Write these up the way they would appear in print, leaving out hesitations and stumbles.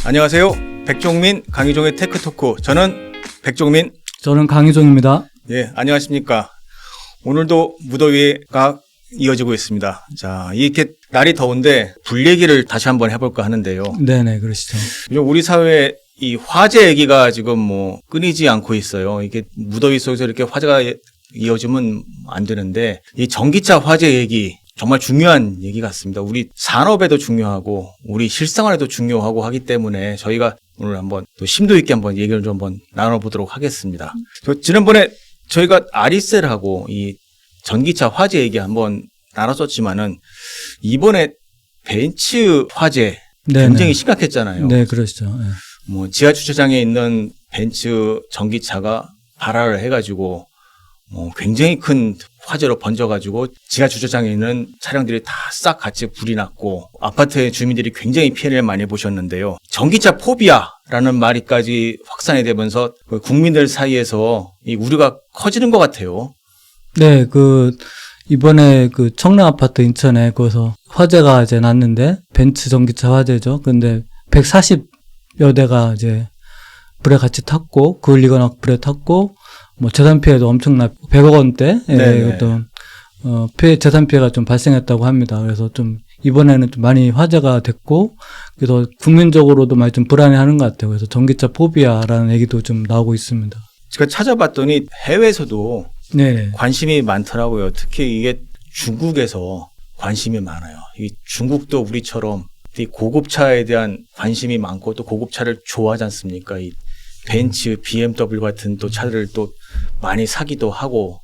안녕하세요. 백종민, 강희종의 테크토크. 저는 백종민. 저는 강희종입니다. 예, 안녕하십니까. 오늘도 무더위가 이어지고 있습니다. 자, 이렇게 날이 더운데 불 얘기를 다시 한번 해볼까 하는데요. 네네, 그러시죠. 요즘 우리 사회에 이 화재 얘기가 지금 끊이지 않고 있어요. 이게 무더위 속에서 이렇게 화재가 이어지면 안 되는데 이 전기차 화재 얘기 정말 중요한 얘기 같습니다. 우리 산업에도 중요하고 우리 실생활에도 중요하고 하기 때문에 저희가 오늘 한번 또 심도 있게 한번 얘기를 좀 한번 나눠보도록 하겠습니다. 지난번에 저희가 아리셀하고 이 전기차 화재 얘기 한번 나눴었지만은 이번에 벤츠 화재 굉장히 네네. 심각했잖아요. 네, 그러시죠. 네. 지하 주차장에 있는 벤츠 전기차가 발화를 해가지고 굉장히 큰 화재로 번져가지고 지하 주차장에 있는 차량들이 다 싹 같이 불이 났고 아파트의 주민들이 굉장히 피해를 많이 보셨는데요. 전기차 포비아라는 말이까지 확산이 되면서 국민들 사이에서 이 우려가 커지는 것 같아요. 네, 이번에 청라 아파트 인천에 거기서 화재가 이제 났는데, 벤츠 전기차 화재죠. 근데 140여 대가 이제 불에 같이 탔고, 그을 리거나 불에 탔고, 재산 피해도 엄청나, 100억 원대, 어떤, 재산 피해가 좀 발생했다고 합니다. 그래서 좀, 이번에는 좀 많이 화제가 됐고, 그래서 국민적으로도 많이 좀 불안해하는 것 같아요. 그래서 전기차 포비아라는 얘기도 좀 나오고 있습니다. 제가 찾아봤더니 해외에서도 네. 관심이 많더라고요. 특히 이게 중국에서 관심이 많아요. 이 중국도 우리처럼 이 고급차에 대한 관심이 많고 또 고급차를 좋아하지 않습니까? 이 벤츠, BMW 같은 또 차들을 또 많이 사기도 하고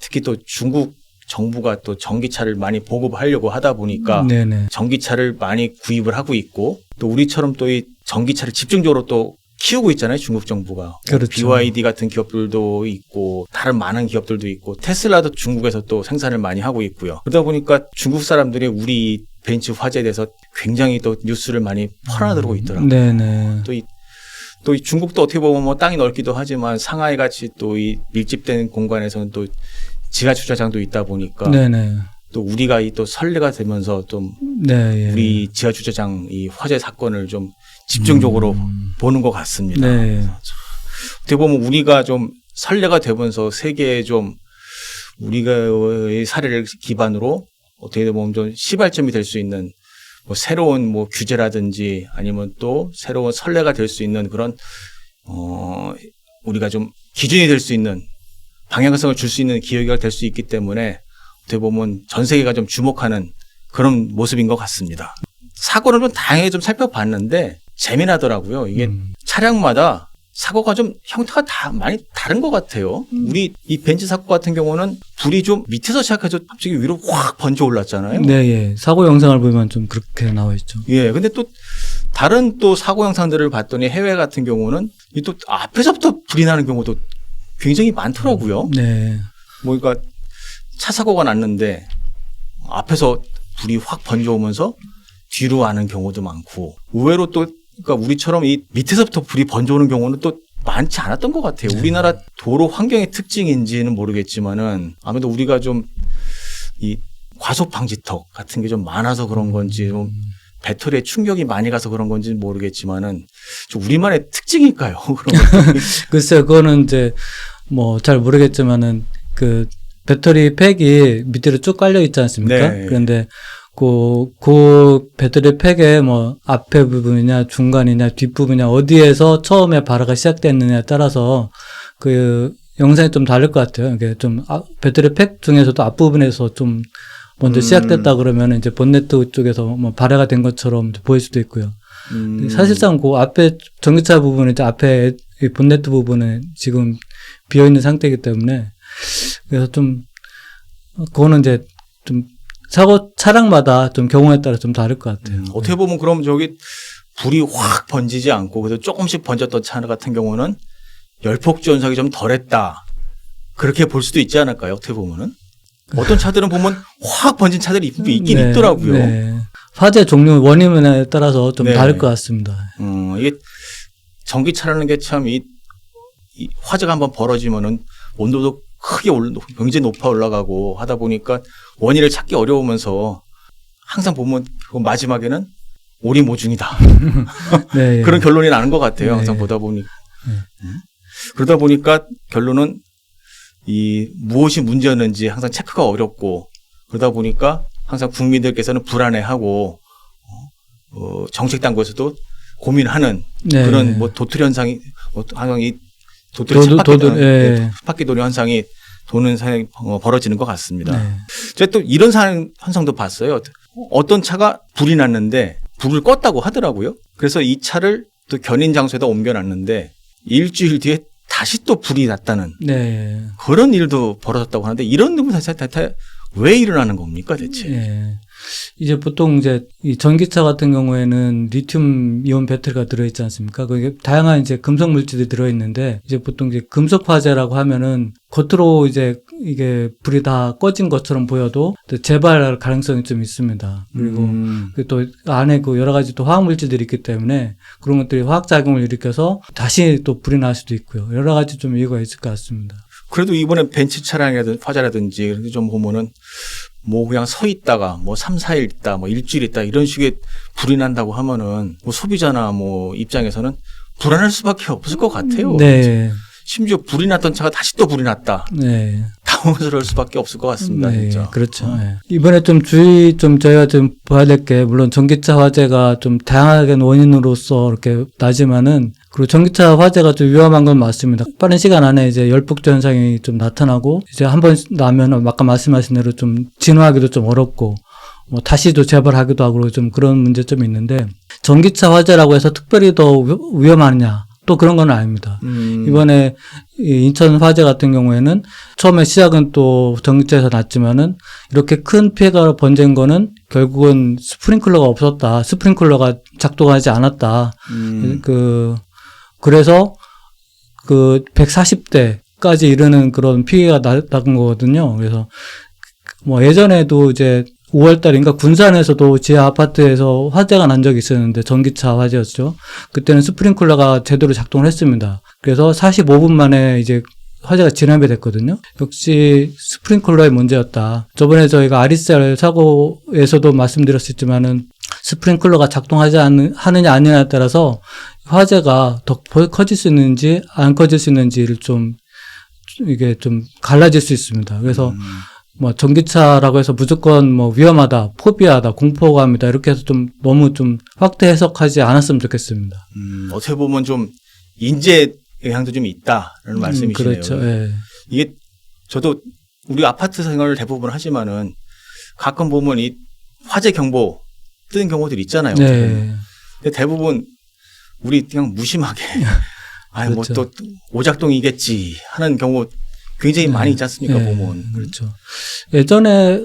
특히 또 중국 정부가 또 전기차를 많이 보급하려고 하다 보니까 네네. 전기차를 많이 구입을 하고 있고 또 우리처럼 또 이 전기차를 집중적으로 또 키우고 있잖아요. 중국 정부가. 그렇죠. BYD 같은 기업들도 있고 다른 많은 기업들도 있고 테슬라도 중국에서 또 생산을 많이 하고 있고요. 그러다 보니까 중국 사람들이 우리 벤츠 화재에 대해서 굉장히 또 뉴스를 많이 퍼나들고 있더라고요. 네네. 또 이 중국도 어떻게 보면 땅이 넓기도 하지만 상하이 같이 또 이 밀집된 공간에서는 또 지하 주차장도 있다 보니까 네네. 또 우리가 이 또 선례가 되면서 좀 네, 예. 우리 지하 주차장 이 화재 사건을 좀 집중적으로 보는 것 같습니다. 네. 어떻게 보면 우리가 좀 선례가 되면서 세계에 좀 우리가의 사례를 기반으로 어떻게 보면 좀 시발점이 될 수 있는 새로운 규제라든지 아니면 또 새로운 선례가 될 수 있는 그런 우리가 좀 기준이 될 수 있는 방향성을 줄 수 있는 기회가 될 수 있기 때문에 어떻게 보면 전 세계가 좀 주목하는 그런 모습인 것 같습니다. 사고를 좀 다양하게 좀 살펴봤는데 재미나더라고요. 이게 차량마다 사고가 좀 형태가 다 많이 다른 것 같아요. 우리 이 벤츠 사고 같은 경우는 불이 좀 밑에서 시작해서 갑자기 위로 확 번져 올랐잖아요. 네, 예. 사고 영상을 보면 좀 그렇게 나와 있죠. 예. 근데 또 다른 또 사고 영상들을 봤더니 해외 같은 경우는 이 또 앞에서부터 불이 나는 경우도 굉장히 많더라고요. 네. 그러니까 차 사고가 났는데 앞에서 불이 확 번져오면서 뒤로 가는 경우도 많고 의외로 또 그러니까 우리처럼 이 밑에서부터 불이 번져오는 경우는 또 많지 않았던 것 같아요. 네. 우리나라 도로 환경의 특징인지는 모르겠지만은 아무래도 우리가 좀 이 과속 방지턱 같은 게 좀 많아서 그런 건지 좀 배터리에 충격이 많이 가서 그런 건지는 모르겠지만은 좀 우리만의 특징일까요? 그런 글쎄요, 그거는 이제 잘 모르겠지만은 배터리 팩이 밑으로 쭉 깔려 있지 않습니까? 네. 그런데 그 배터리 팩의 앞에 부분이냐 중간이냐 뒷부분이냐 어디에서 처음에 발화가 시작됐느냐에 따라서 영상이 좀 다를 것 같아요. 이게 좀 배터리 팩 중에서도 앞부분에서 좀 먼저 시작됐다 그러면 이제 본네트 쪽에서 발화가 된 것처럼 보일 수도 있고요. 사실상 그 앞에 전기차 부분은 이제 앞에 이 본네트 부분은 지금 비어 있는 상태이기 때문에 그래서 그거는 이제 좀 차량마다 좀 경우에 따라 좀 다를 것 같아요. 어떻게 보면 그럼 불이 확 번지지 않고 그래도 조금씩 번졌던 차 같은 경우는 열폭 전속이 좀 덜했다. 그렇게 볼 수도 있지 않을까요? 어떻게 보면은 어떤 차들은 보면 확 번진 차들이 있긴 네, 있더라고요. 네. 화재 종류 원인에 따라서 좀 네. 다를 것 같습니다. 이게 전기차라는 게 참 이 화재가 한번 벌어지면은 온도도 크게 굉장히 높아 올라가고 하다 보니까 원인을 찾기 어려우면서 항상 보면 마지막에는 오리모중이다. 네. 그런 결론이 나는 것 같아요. 네. 항상 보다 보니. 그러다 보니까 결론은 이 무엇이 문제였는지 항상 체크가 어렵고 그러다 보니까 항상 국민들께서는 불안해하고 정책 당국에서도 고민하는 네. 그런 뭐 도토리 현상이 항상 이 도토리 쳇바퀴돌이 현상이 도는 상황이 벌어지는 것 같습니다. 네. 제가 또 이런 현상도 봤어요. 어떤 차가 불이 났는데 불을 껐다고 하더라고요. 그래서 이 차를 또 견인 장소에다 옮겨놨는데 일주일 뒤에 다시 또 불이 났다는 네. 그런 일도 벌어졌다고 하는데 이런 일은 사실 왜 일어나는 겁니까 대체? 네. 이제 보통 이제 이 전기차 같은 경우에는 리튬 이온 배터리가 들어있지 않습니까? 그게 다양한 이제 금속 물질이 들어있는데 이제 보통 이제 금속 화재라고 하면은 겉으로 이제 이게 불이 다 꺼진 것처럼 보여도 또 재발 가능성이 좀 있습니다. 그리고 또 안에 그 여러 가지 또 화학 물질들이 있기 때문에 그런 것들이 화학 작용을 일으켜서 다시 또 불이 날 수도 있고요. 여러 가지 좀 이유가 있을 것 같습니다. 그래도 이번에 벤츠 차량이라든지 화재라든지 이렇게 좀 보면은 뭐 그냥 서 있다가 뭐 3, 4일 있다 뭐 일주일 있다 이런 식의 불이 난다고 하면은 뭐 소비자나 뭐 입장에서는 불안할 수밖에 없을 것 같아요. 네. 심지어 불이 났던 차가 다시 또 불이 났다. 네. 당황스러울 수밖에 없을 것 같습니다. 네, 진짜. 그렇죠. 네. 이번에 좀 저희가 좀 봐야 될 게 물론 전기차 화재가 좀 다양하게 원인으로서 이렇게 나지만은 그리고 전기차 화재가 좀 위험한 건 맞습니다. 빠른 시간 안에 이제 열폭조 현상이 좀 나타나고 이제 한 번 나면 아까 말씀하신 대로 좀 진화하기도 좀 어렵고 뭐 다시 또 재발하기도 하고 좀 그런 문제점이 있는데 전기차 화재라고 해서 특별히 더 위험하느냐? 또 그런 건 아닙니다. 이번에 인천 화재 같은 경우에는 처음에 시작은 또 전기차에서 났지만은 이렇게 큰 피해가 번진 거는 결국은 스프링클러가 없었다. 스프링클러가 작동하지 않았다. 그래서 그 140대까지 이르는 그런 피해가 나은 거거든요. 그래서 뭐 예전에도 이제 5월 달인가 군산에서도 지하 아파트에서 화재가 난 적이 있었는데 전기차 화재였죠. 그때는 스프링클러가 제대로 작동을 했습니다. 그래서 45분 만에 이제 화재가 진압이 됐거든요. 역시 스프링클러의 문제였다. 저번에 저희가 아리셀 사고에서도 말씀드렸었지만은 스프링클러가 작동하지 하느냐 아니냐에 따라서 화재가 더 커질 수 있는지 안 커질 수 있는지를 좀 이게 좀 갈라질 수 있습니다. 그래서 뭐 전기차라고 해서 무조건 뭐 위험하다, 포비하다, 공포감이다 이렇게 해서 좀 너무 좀 확대 해석하지 않았으면 좋겠습니다. 어떻게 보면 좀 인재 영향도 좀 있다라는 말씀이시네요. 그렇죠. 예. 이게 저도 우리 아파트 생활을 대부분 하지만은 가끔 보면 이 화재 경보 뜨는 경우들 있잖아요. 네. 근데 대부분 우리 그냥 무심하게 아유 그렇죠. 뭐 또 오작동이겠지 하는 경우 굉장히 많이 있지 않습니까? 보면. 그렇죠. 예전에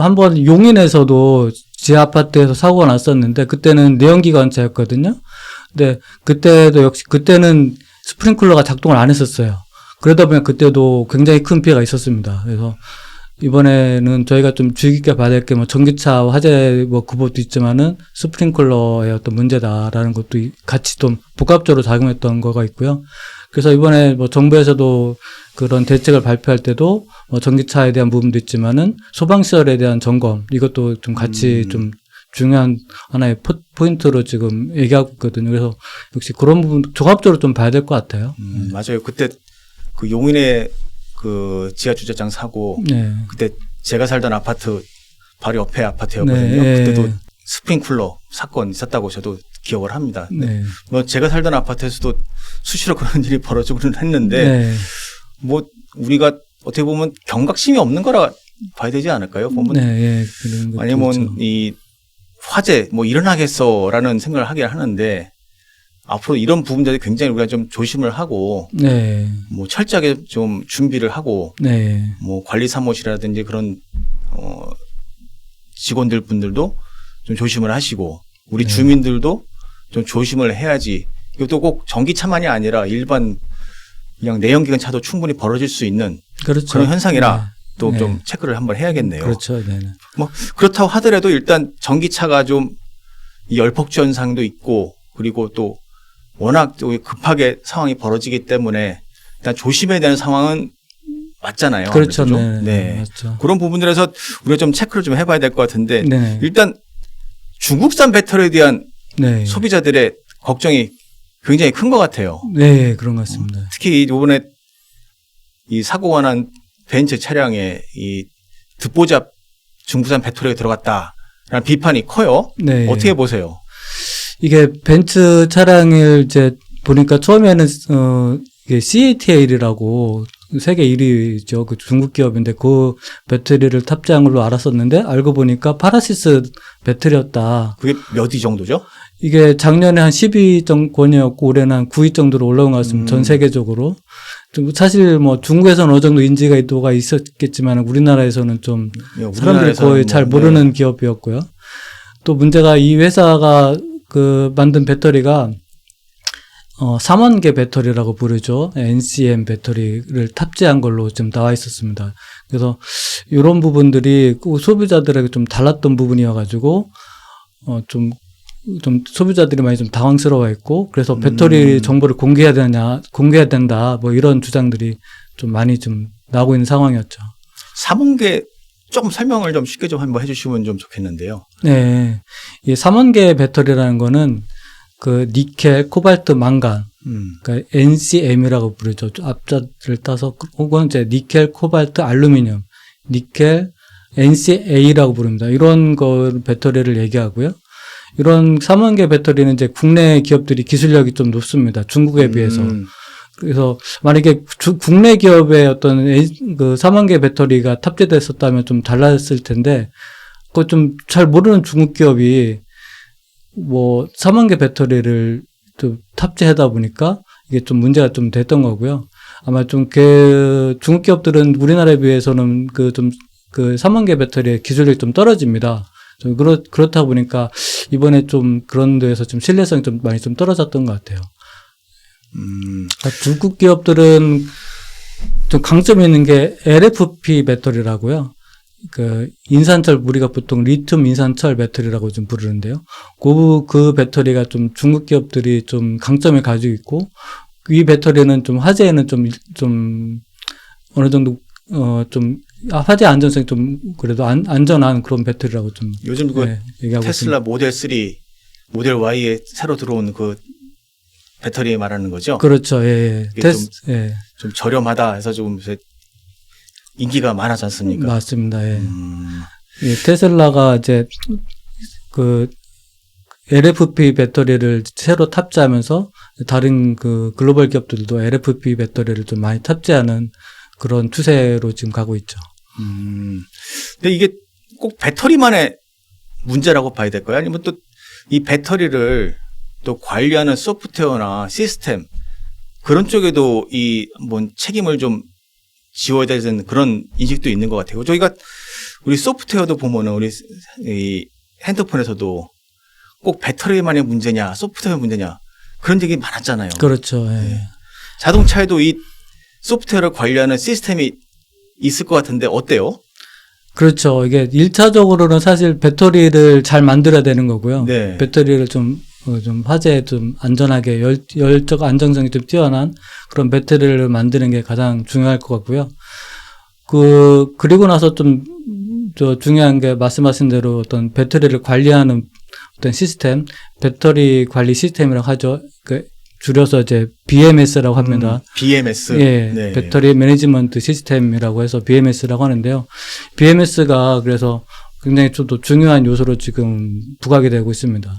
한번 용인에서도 지하 아파트에서 사고가 났었는데 그때는 내연기관차였거든요. 근데 그때도 역시 그때는 스프링클러가 작동을 안 했었어요. 그러다 보면 그때도 굉장히 큰 피해가 있었습니다. 그래서 이번에는 저희가 좀 주의 깊게 봐야 될 게 뭐 전기차 화재 뭐 그것도 있지만은 스프링클러의 어떤 문제다라는 것도 같이 좀 복합적으로 작용했던 거가 있고요. 그래서 이번에 뭐 정부에서도 그런 대책을 발표할 때도 뭐 전기차에 대한 부분도 있지만은 소방시설에 대한 점검 이것도 좀 같이 좀 중요한 하나의 포인트로 지금 얘기하고 있거든요. 그래서 역시 그런 부분 종합적으로 좀 봐야 될 것 같아요. 맞아요. 그때 그 용인의 그 지하 주차장 사고 네. 그때 제가 살던 아파트 바로 옆에 아파트였거든요. 네. 그때도 스프링클러 사건 있었다고 저도 기억을 합니다. 네. 뭐 제가 살던 아파트에서도 수시로 그런 일이 벌어지고는 했는데 네. 뭐 우리가 어떻게 보면 경각심이 없는 거라 봐야 되지 않을까요? 보면 네. 그런 것도 아니면 있죠. 이 화재 뭐 일어나겠어라는 생각을 하긴 하는데 앞으로 이런 부분들이 굉장히 우리가 좀 조심을 하고 네. 뭐 철저하게 좀 준비를 하고 네. 뭐 관리 사무실이라든지 그런 직원들 분들도 좀 조심을 하시고 우리 주민들도 좀 조심을 해야지. 이것도 꼭 전기차만이 아니라 일반 그냥 내연기관 차도 충분히 벌어질 수 있는 그렇죠. 그런 현상이라 또 네. 좀 체크를 한번 해야겠네요. 그렇죠. 네. 뭐 그렇다고 하더라도 일단 전기차가 좀 이 열폭주 현상도 있고 그리고 또 워낙 또 급하게 상황이 벌어지기 때문에 일단 조심해야 되는 상황은 맞잖아요. 그렇죠. 아무래도 네. 좀. 네. 맞죠. 그런 부분들에서 우리가 좀 체크를 좀 해봐야 될 것 같은데 네. 일단 중국산 배터리에 대한 네. 소비자들의 걱정이 굉장히 큰 것 같아요. 네, 그런 것 같습니다. 특히 이번에 이 사고가 난 벤츠 차량에 이 듣보잡 중국산 배터리가 들어갔다라는 비판이 커요. 네. 어떻게 보세요? 이게 벤츠 차량을 이제 보니까 처음에는 이게 CATL이라고 세계 1위죠. 그 중국 기업인데 그 배터리를 탑재한 걸로 알았었는데 알고 보니까 파라시스 배터리였다. 그게 몇 위 정도죠? 이게 작년에 한 10위권이었고 올해는 한 9위 정도로 올라온 것 같습니다. 전 세계적으로. 좀 사실 뭐 중국에서는 어느 정도 인지도가 있었겠지만 우리나라에서는 좀 사람들이 거의 잘 모르는 기업이었고요. 또 문제가 이 회사가 그 만든 배터리가 3원계 배터리라고 부르죠. NCM 배터리를 탑재한 걸로 좀 나와 있었습니다. 그래서 이런 부분들이 소비자들에게 좀 달랐던 부분이어가지고 좀 소비자들이 많이 좀 당황스러워했고 그래서 배터리 정보를 공개해야 된다 뭐 이런 주장들이 좀 많이 좀 나오고 있는 상황이었죠. 3원계 조금 설명을 좀 쉽게 좀 한번 해주시면 좀 좋겠는데요. 네, 이 3원계 배터리라는 거는 그 니켈, 코발트, 망간, 그러니까 NCM이라고 부르죠. 앞자를 따서 혹은 이제 니켈, 코발트, 알루미늄, 니켈, NCA라고 부릅니다. 이런 거 배터리를 얘기하고요. 이런 3원계 배터리는 이제 국내 기업들이 기술력이 좀 높습니다. 중국에 비해서. 그래서 만약에 국내 기업의 어떤 그 3원계 배터리가 탑재됐었다면 좀 달랐을 텐데, 그거 좀 잘 모르는 중국 기업이 뭐 3원계 배터리를 좀 탑재하다 보니까 이게 좀 문제가 좀 됐던 거고요. 아마 좀 그 중국 기업들은 우리나라에 비해서는 그 3원계 배터리의 기술력이 좀 떨어집니다. 좀 그렇다 보니까 이번에 좀 그런 데에서 좀 신뢰성이 좀 많이 좀 떨어졌던 것 같아요. 그러니까 중국 기업들은 좀 강점이 있는 게 LFP 배터리라고요. 그 인산철 우리가 보통 리튬 인산철 배터리라고 좀 부르는데요. 그 배터리가 좀 중국 기업들이 좀 강점을 가지고 있고 이 배터리는 좀 화재에는 좀 어느 정도 좀 화재 안전성이 좀 그래도 안전한 그런 배터리라고 좀 요즘 그 얘기하고 테슬라 있습니다. 모델 3, 모델 Y에 새로 들어온 그 배터리 말하는 거죠? 그렇죠. 예. 이게 좀 저렴하다 해서 조금 인기가 많아지 않습니까? 맞습니다. 예. 예, 테슬라가 이제 그 LFP 배터리를 새로 탑재하면서 다른 그 글로벌 기업들도 LFP 배터리를 좀 많이 탑재하는 그런 추세로 지금 가고 있죠. 근데 이게 꼭 배터리만의 문제라고 봐야 될까요? 아니면 또 이 배터리를 또 관리하는 소프트웨어나 시스템 그런 쪽에도 뭐 책임을 좀 지워야 되는 그런 인식도 있는 것 같아요. 저희가 우리 소프트웨어도 보면은 우리 이 핸드폰에서도 꼭 배터리만의 문제냐, 소프트웨어 문제냐 그런 얘기 많았잖아요. 그렇죠. 예. 자동차에도 이 소프트웨어를 관리하는 시스템이 있을 것 같은데 어때요? 그렇죠. 이게 1차적으로는 사실 배터리를 잘 만들어야 되는 거고요. 네. 배터리를 좀 화재에 좀 안전하게 열적 안정성이 좀 뛰어난 그런 배터리를 만드는 게 가장 중요할 것 같고요. 그리고 나서 좀 중요한 게 말씀하신 대로 어떤 배터리를 관리하는 어떤 시스템, 배터리 관리 시스템이라고 하죠. 줄여서 이제 BMS라고 합니다. BMS. 예. 네. 배터리 매니지먼트 시스템이라고 해서 BMS라고 하는데요. BMS가 그래서 굉장히 좀 더 중요한 요소로 지금 부각이 되고 있습니다.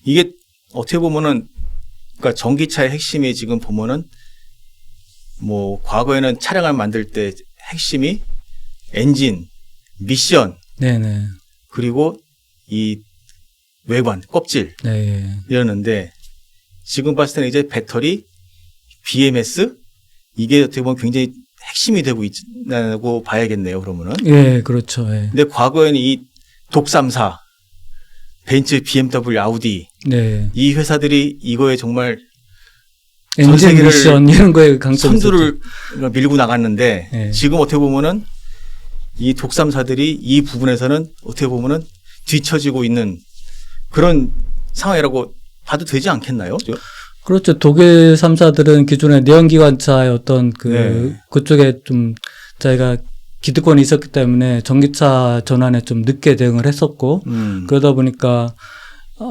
이게 어떻게 보면은 그러니까 전기차의 핵심이 지금 보면은 뭐 과거에는 차량을 만들 때 핵심이 엔진, 미션, 네네. 그리고 이 외관, 껍질 네. 이러는데 지금 봤을 때는 이제 배터리, BMS 이게 어떻게 보면 굉장히 핵심이 되고 있다고 봐야겠네요. 그러면은. 예, 그렇죠. 예. 근데 과거에는 이 독3사, 벤츠, BMW, 아우디 네. 이 회사들이 이거에 정말 엔진 세계를 미션 이런 거에 강점이 선두를 밀고 나갔는데 네. 지금 어떻게 보면은 이 독3사들이 이 부분에서는 어떻게 보면은 뒤처지고 있는 그런 상황이라고 봐도 되지 않겠나요? 그렇죠. 독일 3사들은 기존의 내연기관차의 어떤 그쪽에 좀 자기가 기득권이 있었기 때문에 전기차 전환에 좀 늦게 대응을 했었고 그러다 보니까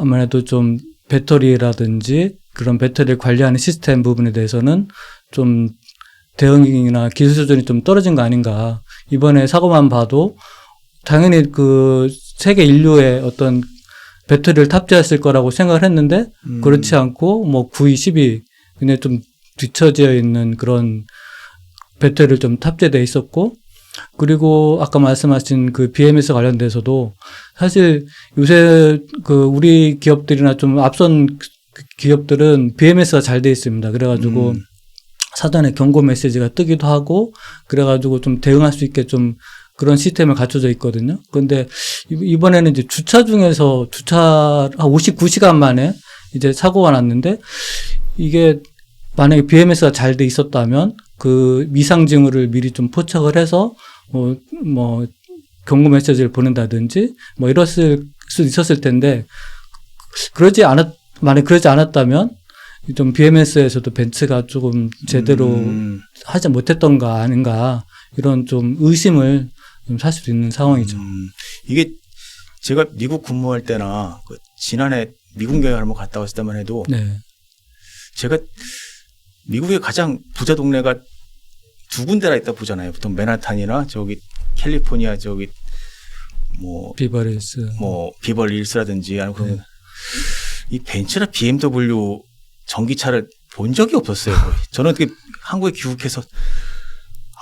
아무래도 좀 배터리라든지 그런 배터리를 관리하는 시스템 부분에 대해서는 좀 대응이나 기술 수준이 좀 떨어진 거 아닌가. 이번에 사고만 봐도 당연히 그 세계 인류의 어떤 배터리를 탑재했을 거라고 생각을 했는데 그렇지 않고 뭐 9, 12 그냥 좀 뒤처져 있는 그런 배터리를 좀 탑재돼 있었고, 그리고 아까 말씀하신 그 BMS 관련돼서도 사실 요새 그 우리 기업들이나 좀 앞선 기업들은 BMS가 잘 돼 있습니다. 그래가지고 사전에 경고 메시지가 뜨기도 하고 그래가지고 좀 대응할 수 있게 좀 그런 시스템을 갖춰져 있거든요. 그런데 이번에는 이제 주차 중에서 한 59시간 만에 이제 사고가 났는데, 이게 만약에 BMS가 잘 돼 있었다면 그 미상 징후를 미리 좀 포착을 해서 뭐 경고 메시지를 보낸다든지 뭐 이랬을 수 있었을 텐데, 만약 그러지 않았다면 좀 BMS에서도 벤츠가 조금 제대로 하지 못했던가 아닌가, 이런 좀 의심을 좀 살 수 있는 상황이죠. 이게 제가 미국 근무할 때나 그 지난해 미국 여행 한번 갔다 왔을 때만 해도 네. 제가 미국의 가장 부자 동네가 두 군데나 있다 보잖아요. 보통 맨하탄이나 저기 캘리포니아 저기 뭐 비버리힐스, 뭐 비벌힐스라든지 아니면 이 벤츠나 BMW 전기차를 본 적이 없었어요. 거의. 저는 어떻게 한국에 귀국해서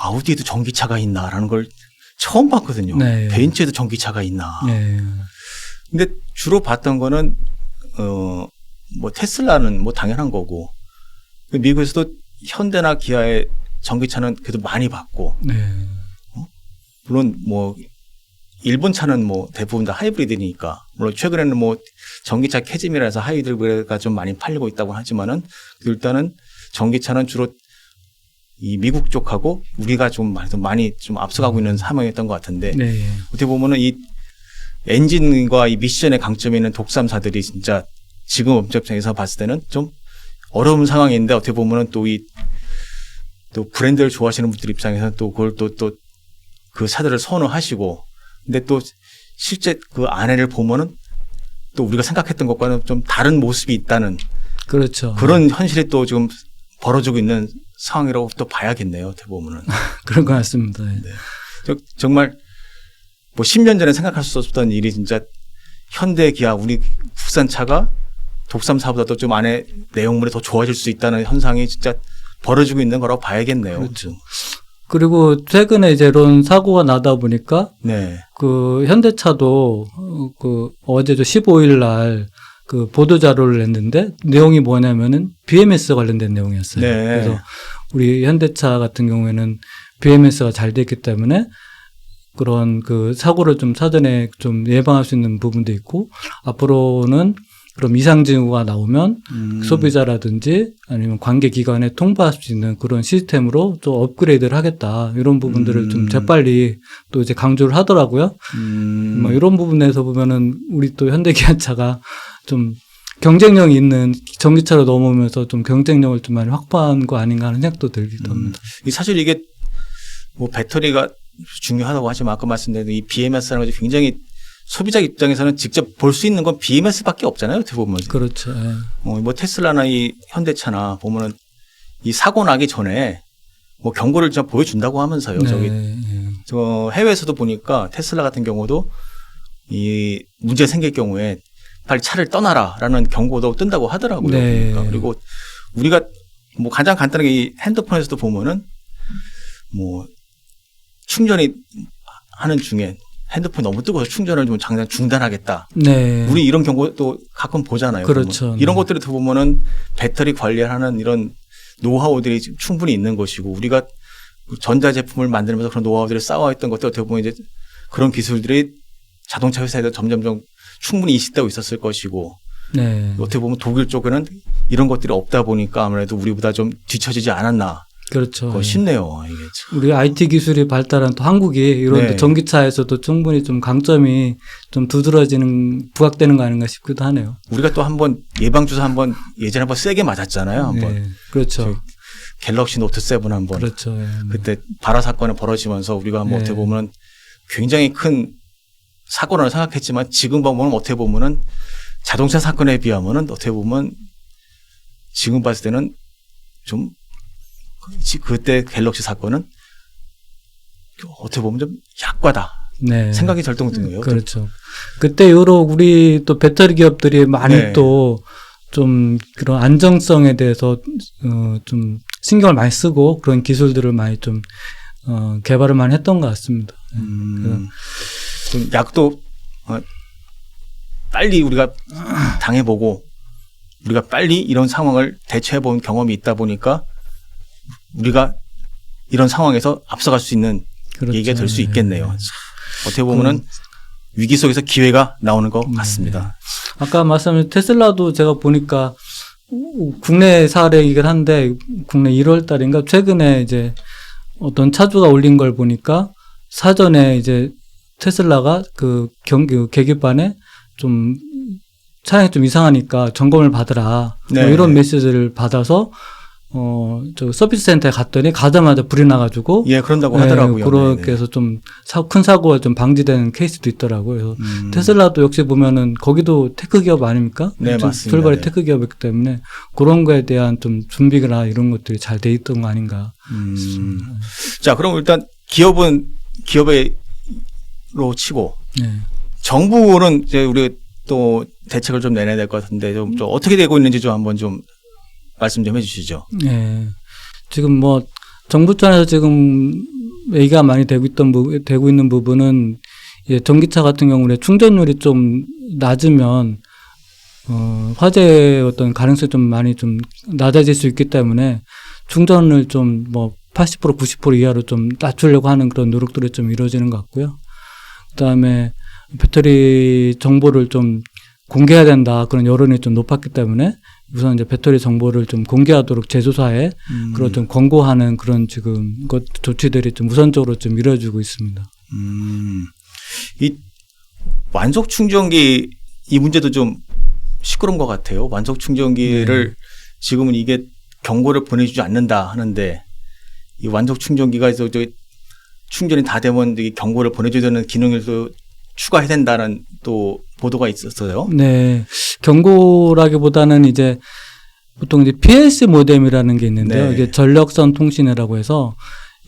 아우디에도 전기차가 있나라는 걸 처음 봤거든요. 네. 벤츠에도 전기차가 있나. 네. 근데 주로 봤던 거는 뭐 테슬라는 뭐 당연한 거고, 미국에서도 현대나 기아의 전기차는 그래도 많이 봤고, 네. 물론 뭐 일본 차는 뭐 대부분 다 하이브리드니까, 물론 최근에는 뭐 전기차 캐즘이라서 하이브리드가 좀 많이 팔리고 있다고 하지만은 일단은 전기차는 주로 이 미국 쪽하고 우리가 좀 많이 좀 앞서가고 있는 상황이었던 것 같은데, 네. 어떻게 보면은 이 엔진과 이 미션의 강점이 있는 독삼사들이 진짜 지금 업체에서 봤을 때는 좀 어려운 상황인데, 어떻게 보면은 또 브랜드를 좋아하시는 분들 입장에서는 또 그걸 또 그 사들을 선호하시고, 근데 또 실제 그 안에를 보면은 또 우리가 생각했던 것과는 좀 다른 모습이 있다는, 그렇죠. 그런 현실이 또 지금 벌어지고 있는 상황이라고 또 봐야겠네요. 어떻게 보면은. 그런 것 같습니다. 네. 정말 뭐 10년 전에 생각할 수 없었던 일이 진짜 현대 기아 우리 국산차가 독삼사보다도 좀 안에 내용물이 더 좋아질 수 있다는 현상이 진짜 벌어지고 있는 거라고 봐야겠네요. 그렇죠. 그리고 최근에 이제 이런 사고가 나다 보니까 네. 그 현대차도 그 어제도 15일 날 그 보도 자료를 냈는데, 내용이 뭐냐면은 BMS 관련된 내용이었어요. 네. 그래서 우리 현대차 같은 경우에는 BMS가 잘 됐기 때문에 그런 그 사고를 좀 사전에 좀 예방할 수 있는 부분도 있고, 앞으로는 그런 이상 징후가 나오면 소비자라든지 아니면 관계 기관에 통보할 수 있는 그런 시스템으로 좀 업그레이드를 하겠다, 이런 부분들을 좀 재빨리 또 이제 강조를 하더라고요. 뭐 이런 부분에서 보면은 우리 또 현대기아차가 좀 경쟁력 있는 전기차로 넘어오면서 좀 경쟁력을 좀 많이 확보한 거 아닌가 하는 생각도 들기도 합니다. 사실 이게 뭐 배터리가 중요하다고 하지만 아까 말씀드린 이 BMS라는 것이 굉장히 소비자 입장에서는 직접 볼 수 있는 건 BMS밖에 없잖아요. 어떻게 보면. 그렇죠. 예. 뭐 테슬라나 이 현대차나 보면은 이 사고 나기 전에 뭐 경고를 좀 보여준다고 하면서요. 네. 저 해외에서도 보니까 테슬라 같은 경우도 이 문제 생길 경우에 빨리 차를 떠나라라는 경고도 뜬다고 하더라고요. 네. 그러니까. 그리고 우리가 뭐 가장 간단하게 이 핸드폰에서도 보면은 뭐 충전이 하는 중에 핸드폰 너무 뜨거워서 충전을 좀 당장 중단하겠다. 네. 우리 이런 경고도 가끔 보잖아요. 그렇죠. 이런 것들을 보면은 배터리 관리하는 이런 노하우들이 충분히 있는 것이고, 우리가 전자제품을 만들면서 그런 노하우들을 쌓아왔던 것들 어떻게 보면 이제 그런 기술들이 자동차 회사에서 점점점 충분히 인식되고 있었을 것이고, 네. 어떻게 보면 독일 쪽에는 이런 것들이 없다 보니까 아무래도 우리보다 좀 뒤처지지 않았나. 그렇죠. 싶네요. 이게 참. 우리 IT 기술이 발달한 또 한국이 이런 네. 또 전기차에서도 충분히 좀 강점이 좀 부각되는 거 아닌가 싶기도 하네요. 우리가 또 한번 예방주사 한번 예전에 한번 세게 맞았잖아요. 한번. 네. 그렇죠. 갤럭시 노트 7 한번. 그렇죠. 예. 그때 발화 사건이 벌어지면서 우리가 한번 네. 어떻게 보면 굉장히 큰 사고라고 생각했지만 지금 보면 어떻게 보면은 자동차 사건에 비하면은 어떻게 보면 지금 봤을 때는 좀 그때 갤럭시 사건은 어떻게 보면 좀 약과다. 네. 생각이 절동드네요. 그렇죠. 그때 이후로 우리 또 배터리 기업들이 많이 네. 또 좀 그런 안정성에 대해서 좀 신경을 많이 쓰고 그런 기술들을 많이 좀 개발을 많이 했던 것 같습니다. 좀 약도 빨리 우리가 당해보고 우리가 빨리 이런 상황을 대처해본 경험이 있다 보니까 우리가 이런 상황에서 앞서갈 수 있는 그렇죠. 얘기가 될 수 있겠네요. 어떻게 보면은 위기 속에서 기회가 나오는 것 같습니다. 아까 말씀하신 테슬라도 제가 보니까 국내 사례이긴 한데 국내 1월 달인가 최근에 이제 어떤 차주가 올린 걸 보니까 사전에 이제 테슬라가 그 계기판에 좀 차량이 좀 이상하니까 점검을 받으라. 네. 뭐 이런 메시지를 받아서 저 서비스 센터에 갔더니 가자마자 불이 나가지고 예, 그런다고 하더라고요. 그렇게 해서 좀 큰 사고가 좀 방지되는 케이스도 있더라고요. 그래서 테슬라도 역시 보면은 거기도 테크 기업 아닙니까? 네, 맞습니다. 출발이 네. 테크 기업이기 때문에 그런 거에 대한 좀 준비나 이런 것들이 잘 돼 있던 거 아닌가. 자, 그럼 일단 기업은 기업으로 치고 네. 정부는 이제 우리 또 대책을 좀 내놔야 될 것 같은데 좀 어떻게 되고 있는지 좀 한번 좀 말씀 좀 해주시죠. 네. 지금 뭐 정부 차원에서 지금 얘기가 많이 되고 있는 부분은 예, 전기차 같은 경우에 충전율이 좀 낮으면 화재의 어떤 가능성이 좀 많이 좀 낮아질 수 있기 때문에 충전을 좀 뭐 80% 90% 이하로 좀 낮추려고 하는 그런 노력들이 좀 이루어지는 것 같고요. 그다음에 배터리 정보를 좀 공개해야 된다 그런 여론이 좀 높았기 때문에 우선 이제 배터리 정보를 좀 공개하도록 제조사에 그런 좀 권고하는 그런 지금 조치들이 좀 우선적으로 좀 이루어지고 있습니다. 이 완속 충전기 이 문제도 좀 시끄러운 것 같아요. 완속 충전기를 지금은 이게 경고를 보내주지 않는다 하는데 이 완속 충전기가 충전이 다 되면 이 경고를 보내줘야 되는 기능을 또 추가해야 된다는 또 보도가 있었어요. 네. 경고라기보다는 이제 보통 이제 PS 모뎀이라는 게 있는데요. 네. 이게 전력선 통신이라고 해서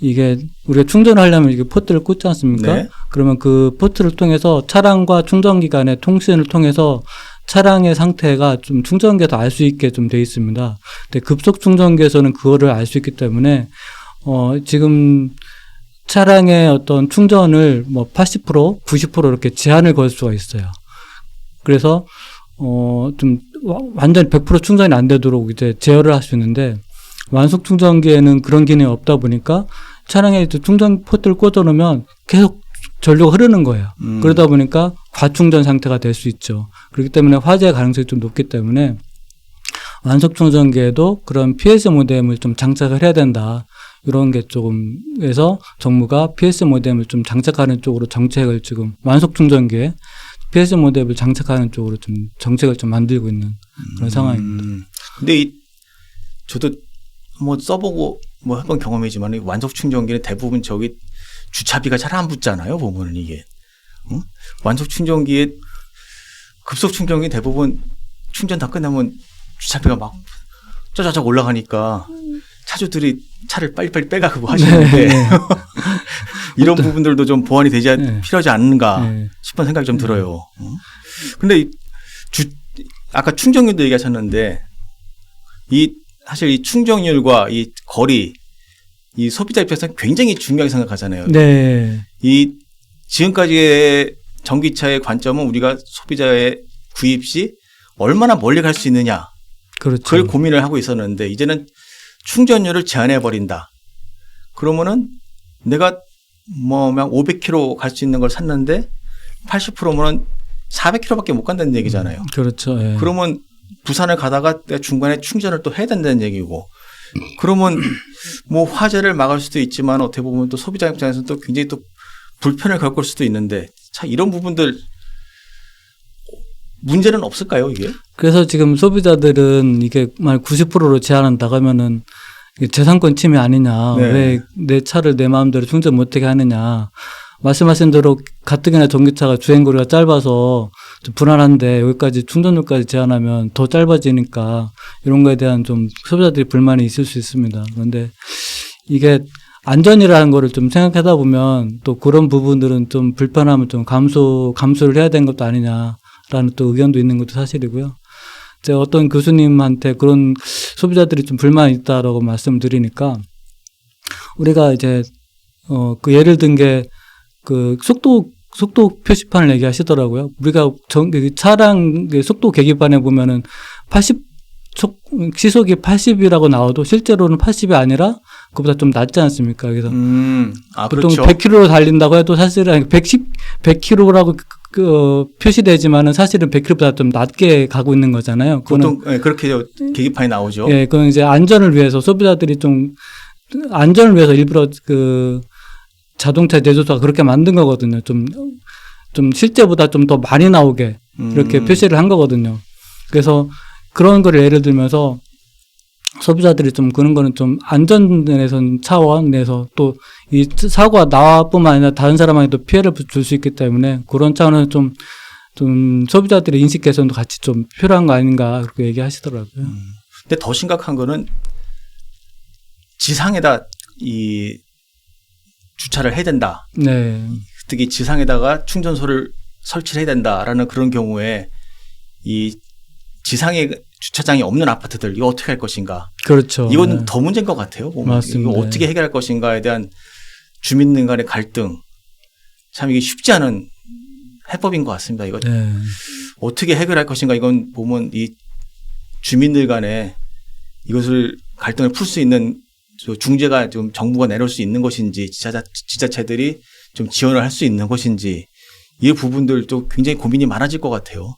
이게 우리가 충전을 하려면 이게 포트를 꽂지 않습니까? 네. 그러면 그 포트를 통해서 차량과 충전기 간의 통신을 통해서 차량의 상태가 좀 충전기에서 알 수 있게 좀 돼 있습니다. 근데 급속 충전기에서는 그거를 알 수 있기 때문에 지금 차량의 어떤 충전을 뭐 80%, 90% 이렇게 제한을 걸 수가 있어요. 그래서 좀 완전히 100% 충전이 안 되도록 이제 제어를 할 수 있는데 완속 충전기에는 그런 기능이 없다 보니까 차량에 충전 포트를 꽂아 놓으면 계속 전류가 흐르는 거예요. 그러다 보니까 과충전 상태가 될 수 있죠. 그렇기 때문에 화재의 가능성이 좀 높기 때문에 완속 충전기에도 그런 PS 모뎀을 좀 장착을 해야 된다. 이런 게 조금 해서 정부가 PS 모뎀을 좀 장착하는 쪽으로 정책을 지금 완속 충전기에 PS 모뎀을 장착하는 쪽으로 좀 정책을 좀 만들고 있는 그런 상황입니다. 근데 저도 뭐 써보고 뭐 해본 경험이지만 이 완속 충전기는 대부분 저기 주차비가 잘 안 붙잖아요. 보면은 이게 완속 충전기에 급속 충전기 대부분 충전 다 끝나면 주차비가 막 쩌쩌쩌 올라가니까 차주들이 차를 빨리빨리 빼가고 하시는데 이런 부분들도 좀 보완이 되지 필요하지 않는가 싶은 생각이 좀 들어요. 근데 아까 충전율도 얘기하셨는데 사실 이 충전율과 이 거리 이 소비자 입장에서는 굉장히 중요하게 생각하잖아요. 네. 이 지금까지의 전기차의 관점은 우리가 소비자의 구입 시 얼마나 멀리 갈 수 있느냐. 그렇죠. 그걸 고민을 하고 있었는데 이제는 충전율을 제한해 버린다. 그러면은 내가 뭐 500km 갈 수 있는 걸 샀는데 80%면은 400km밖에 못 간다는 얘기잖아요. 그렇죠. 예. 그러면 부산을 가다가 내가 중간에 충전을 또 해야 된다는 얘기고. 그러면 뭐 화재를 막을 수도 있지만 어떻게 보면 또 소비자 입장에서는 또 굉장히 또 불편을 겪을 수도 있는데 참 이런 부분들 문제는 없을까요, 이게? 그래서 지금 소비자들은 이게 만약 90%로 제한한다고 하면은 재산권 침해 아니냐. 네. 왜 내 차를 내 마음대로 충전 못하게 하느냐. 말씀하신 대로 가뜩이나 전기차가 주행거리가 짧아서 좀 불안한데 여기까지 충전료까지 제한하면 더 짧아지니까 이런 거에 대한 좀 소비자들이 불만이 있을 수 있습니다. 그런데 이게 안전이라는 거를 좀 생각하다 보면 또 그런 부분들은 좀 불편함을 좀 감수를 해야 되는 것도 아니냐라는 또 의견도 있는 것도 사실이고요. 제가 어떤 교수님한테 그런 소비자들이 좀 불만이 있다라고 말씀드리니까 우리가 이제 그 예를 든 게 그 속도 표시판을 얘기하시더라고요. 우리가 차량 속도 계기판에 보면은 80 시속이 80이라고 나와도 실제로는 80이 아니라 그보다 좀 낮지 않습니까? 그래서 보통 그렇죠. 100km로 달린다고 해도 사실은 100km라고 표시되지만은 사실은 100km보다 좀 낮게 가고 있는 거잖아요. 보통 그렇게 계기판이 나오죠. 예, 그건 이제 안전을 위해서 소비자들이 좀 안전을 위해서 일부러 그 자동차 제조사가 그렇게 만든 거거든요. 좀 실제보다 좀 더 많이 나오게 이렇게 표시를 한 거거든요. 그래서 그런 거를 예를 들면서 소비자들이 좀 그런 거는 좀 안전에서 차원에서 또 이 사고가 나뿐만 아니라 다른 사람에게도 피해를 줄 수 있기 때문에 그런 차원에서 좀 소비자들의 인식 개선도 같이 좀 필요한 거 아닌가 그렇게 얘기하시더라고요. 근데 더 심각한 거는 지상에다 이 주차를 해야 된다. 네. 특히 지상에다가 충전소를 설치를 해야 된다라는 그런 경우에 이 지상에 주차장이 없는 아파트들 이거 어떻게 할 것인가. 그렇죠. 이건 네. 더 문제인 것 같아요. 맞습니다. 이거 어떻게 해결할 것인가에 대한 주민들 간의 갈등. 참 이게 쉽지 않은 해법인 것 같습니다. 이거 네. 어떻게 해결할 것인가. 이건 보면 이 주민들 간에 이것을 갈등을 풀 수 있는 중재가 좀 정부가 내놓을 수 있는 것인지 지자체들이 좀 지원을 할 수 있는 것인지 이 부분들도 굉장히 고민이 많아질 것 같아요.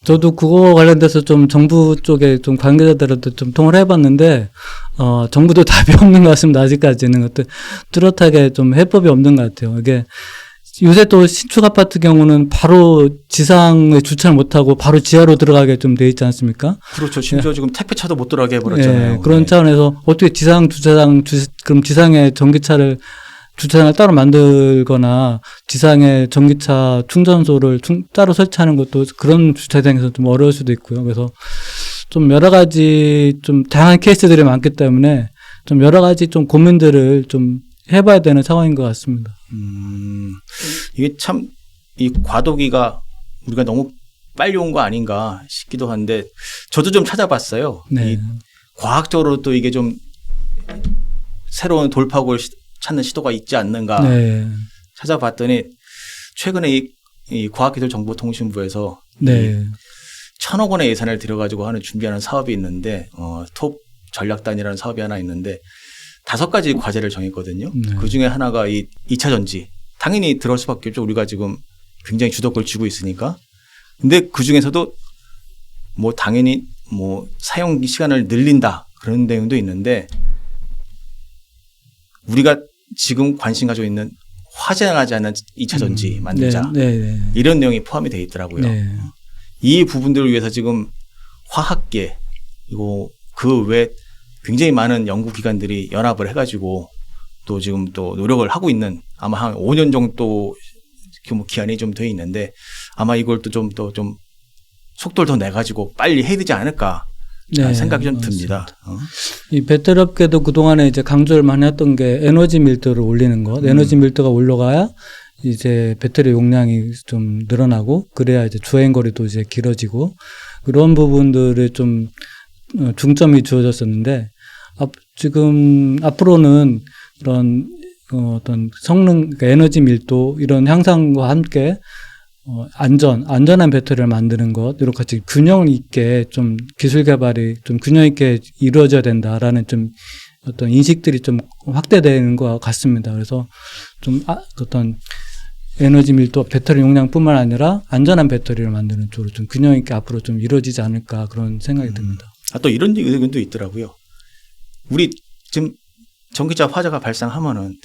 저도 그거 관련돼서 좀 정부 쪽에 좀 관계자들한테 좀 통화를 해봤는데, 정부도 답이 없는 것 같습니다. 아직까지는 것도 뚜렷하게 좀 해법이 없는 것 같아요. 이게 요새 또 신축 아파트 경우는 바로 지상에 주차를 못하고 바로 지하로 들어가게 좀 돼 있지 않습니까? 그렇죠. 심지어 지금 택배차도 못 들어가게 해버렸잖아요. 네, 그런 차원에서 어떻게 그럼 지상에 주차장을 따로 만들거나 지상에 전기차 충전소를 따로 설치하는 것도 그런 주차장에서 좀 어려울 수도 있고요. 그래서 좀 여러 가지 좀 다양한 케이스들이 많기 때문에 좀 여러 가지 좀 고민들을 좀 해봐야 되는 상황인 것 같습니다. 이게 참 이 과도기가 우리가 너무 빨리 온 거 아닌가 싶기도 한데 저도 좀 찾아봤어요. 네. 이 과학적으로 또 이게 좀 새로운 돌파구를 찾는 시도가 있지 않는가 네. 찾아봤더니 최근에 이 과학기술정보통신부에서 네. 1,000억 원의 예산을 들여가지고 준비하는 사업이 있는데 톱 전략단이라는 사업이 하나 있는데 5가지 과제를 정했거든요. 네. 그중에 하나가 이 2차 전지. 당연히 들어올 수밖에 없죠. 우리가 지금 굉장히 주도권을 쥐고 있으니까. 근데 그중에서도 뭐 당연히 뭐 사용 시간을 늘린다 그런 내용도 있는데 우리가 지금 관심 가지고 있는 화재나지 않는 2차 전지 만들자. 네. 네. 이런 내용이 포함이 되어 있더라고요. 네. 이 부분들을 위해서 지금 화학계 그리고 그 외 굉장히 많은 연구기관들이 연합을 해가지고 또 지금 또 노력을 하고 있는 아마 한 5년 정도 기한이 좀 돼 있는데 아마 이걸 또 좀 속도를 더 내가지고 빨리 해야 되지 않을까 네, 생각이 좀 맞습니다. 듭니다. 이 배터리 업계도 그동안에 이제 강조를 많이 했던 게 에너지 밀도를 올리는 것. 에너지 밀도가 올라가야 이제 배터리 용량이 좀 늘어나고 그래야 이제 주행 거리도 이제 길어지고 그런 부분들을 좀 중점이 주어졌었는데 지금 앞으로는 그런 어떤 성능, 그러니까 에너지 밀도 이런 향상과 함께 안전한 배터리를 만드는 것, 이렇게 같이 균형 있게 좀 기술 개발이 좀 균형 있게 이루어져야 된다라는 좀 어떤 인식들이 좀 확대되는 것 같습니다. 그래서 좀 어떤 에너지 밀도, 배터리 용량뿐만 아니라 안전한 배터리를 만드는 쪽으로 좀 균형 있게 앞으로 좀 이루어지지 않을까 그런 생각이 듭니다. 또 이런 의견도 있더라고요. 우리 지금 전기차 화재가 발생하면은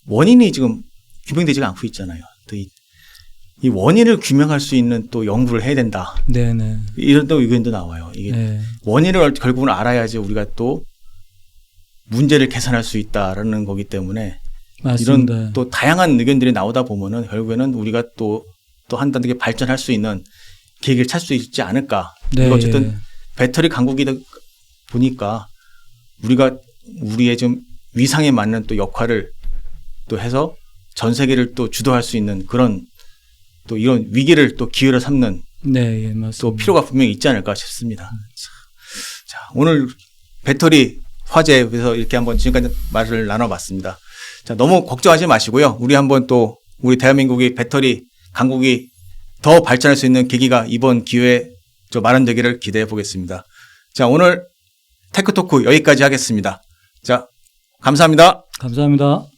원인이 지금 규명되지가 않고 있잖아요. 또 이 원인을 규명할 수 있는 또 연구를 해야 된다. 네네. 이런 또 의견도 나와요. 이게 네. 원인을 결국은 알아야지 우리가 또 문제를 개선할 수 있다라는 거기 때문에 맞습니다. 이런 또 다양한 의견들이 나오다 보면은 결국에는 우리가 또 또 한 단계 발전할 수 있는 계기를 찾을 수 있지 않을까. 네. 그리고 어쨌든 배터리 강국이다 보니까 우리가 우리의 좀 위상에 맞는 또 역할을 또 해서 전 세계를 또 주도할 수 있는 그런 또 이런 위기를 또 기회로 삼는 네, 예, 맞습니다. 또 필요가 분명히 있지 않을까 싶습니다. 자, 오늘 배터리 화재에 대해서 이렇게 한번 지금까지 말을 나눠봤습니다. 자, 너무 걱정하지 마시고요. 우리 한번 또 우리 대한민국의 배터리 강국이 더 발전할 수 있는 계기가 이번 기회에 마련되기를 기대해 보겠습니다. 자, 오늘 테크토크 여기까지 하겠습니다. 자, 감사합니다. 감사합니다.